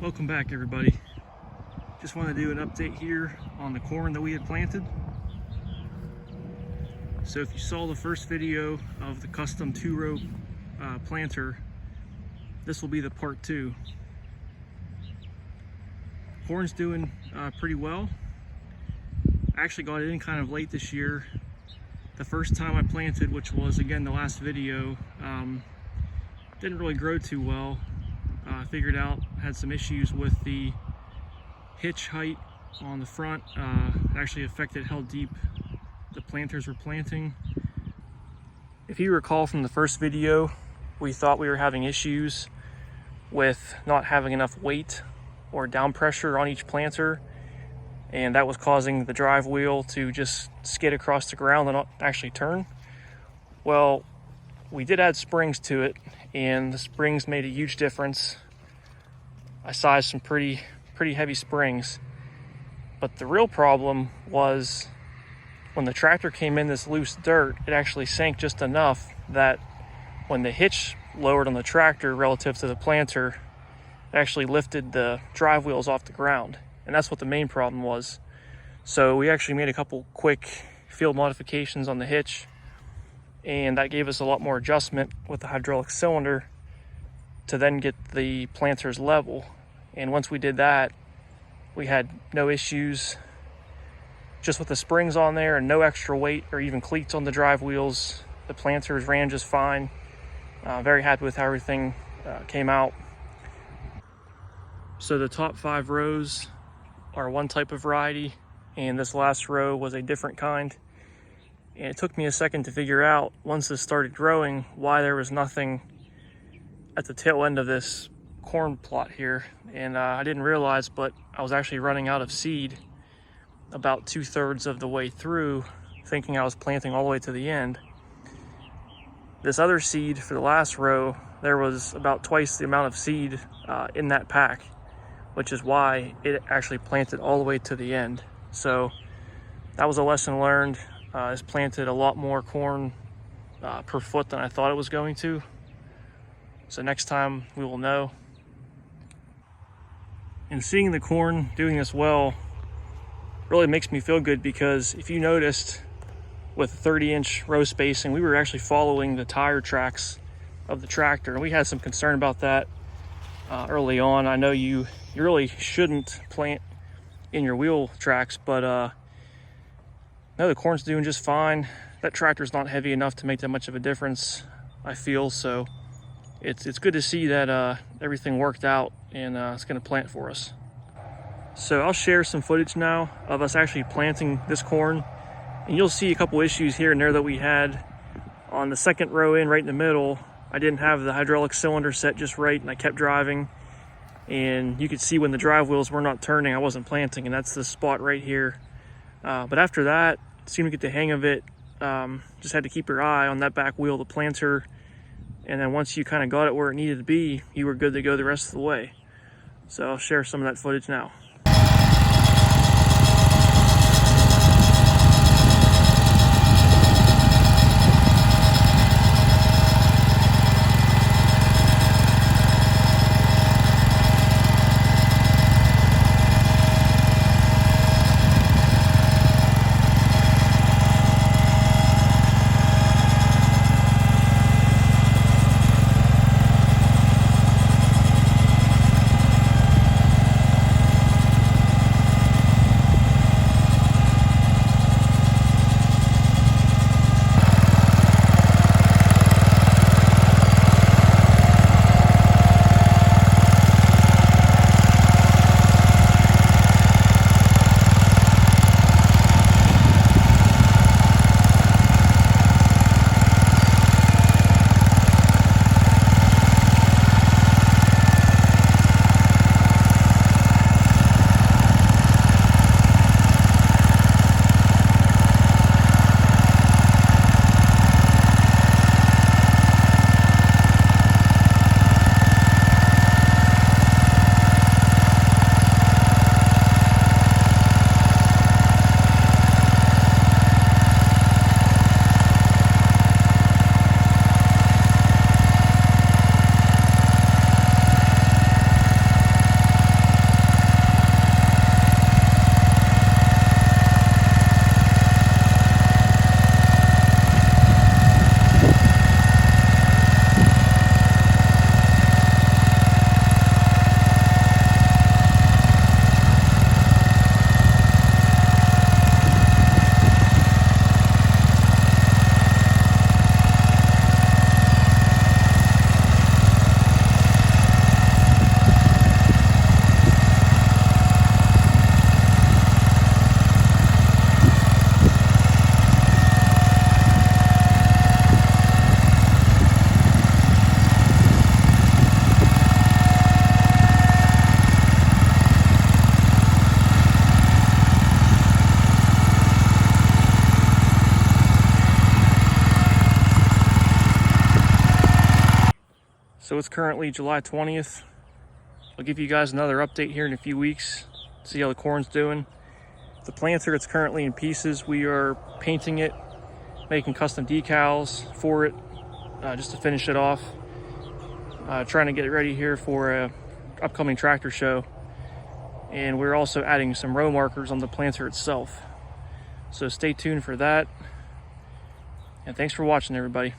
Welcome back, everybody. Just want to do an update here on the corn that we had planted. So if you saw the first video of the custom 2-row planter, this will be the part 2. Corn's doing pretty well. I actually got it in kind of late this year. The first time I planted, which was again the last video, didn't really grow too well. I figured out had some issues with the hitch height on the front. It actually affected how deep the planters were planting. If you recall from the first video, we thought we were having issues with not having enough weight or down pressure on each planter, and that was causing the drive wheel to just skid across the ground and not actually turn. Well, we did add springs to it, and the springs made a huge difference. I sized some pretty heavy springs, but the real problem was when the tractor came in this loose dirt, it actually sank just enough that when the hitch lowered on the tractor relative to the planter, it actually lifted the drive wheels off the ground, and that's what the main problem was. So we actually made a couple quick field modifications on the hitch, and that gave us a lot more adjustment with the hydraulic cylinder to then get the planters level. And once we did that, we had no issues just with the springs on there and no extra weight or even cleats on the drive wheels. The planters ran just fine. Very happy with how everything came out. So the top 5 rows are one type of variety, and this last row was a different kind. And it took me a second to figure out, once this started growing, why there was nothing at the tail end of this corn plot here. And I didn't realize, but I was actually running out of seed about 2/3 of the way through, thinking I was planting all the way to the end. This other seed for the last row, there was about twice the amount of seed in that pack, which is why it actually planted all the way to the end. So that was a lesson learned. It's planted a lot more corn per foot than I thought it was going to. So next time we will know. And seeing the corn doing this well really makes me feel good, because if you noticed with 30-inch row spacing, we were actually following the tire tracks of the tractor, and we had some concern about that early on. I know you really shouldn't plant in your wheel tracks, but no, the corn's doing just fine. That tractor's not heavy enough to make that much of a difference, I feel. So it's good to see that everything worked out, and it's going to plant for us. So I'll share some footage now of us actually planting this corn, and you'll see a couple issues here and there that we had. On the second row in right in the middle, I didn't have the hydraulic cylinder set just right, and I kept driving, and you could see when the drive wheels were not turning, I wasn't planting, and that's the spot right here. But after that, seemed to get the hang of it. Just had to keep your eye on that back wheel, the planter, and then once you kind of got it where it needed to be, you were good to go the rest of the way. So I'll share some of that footage now. So it's currently July 20th. I'll give you guys another update here in a few weeks, see how the corn's doing. The planter, it's currently in pieces. We are painting it, making custom decals for it, just to finish it off. Trying to get it ready here for a upcoming tractor show. And we're also adding some row markers on the planter itself. So stay tuned for that. And thanks for watching, everybody.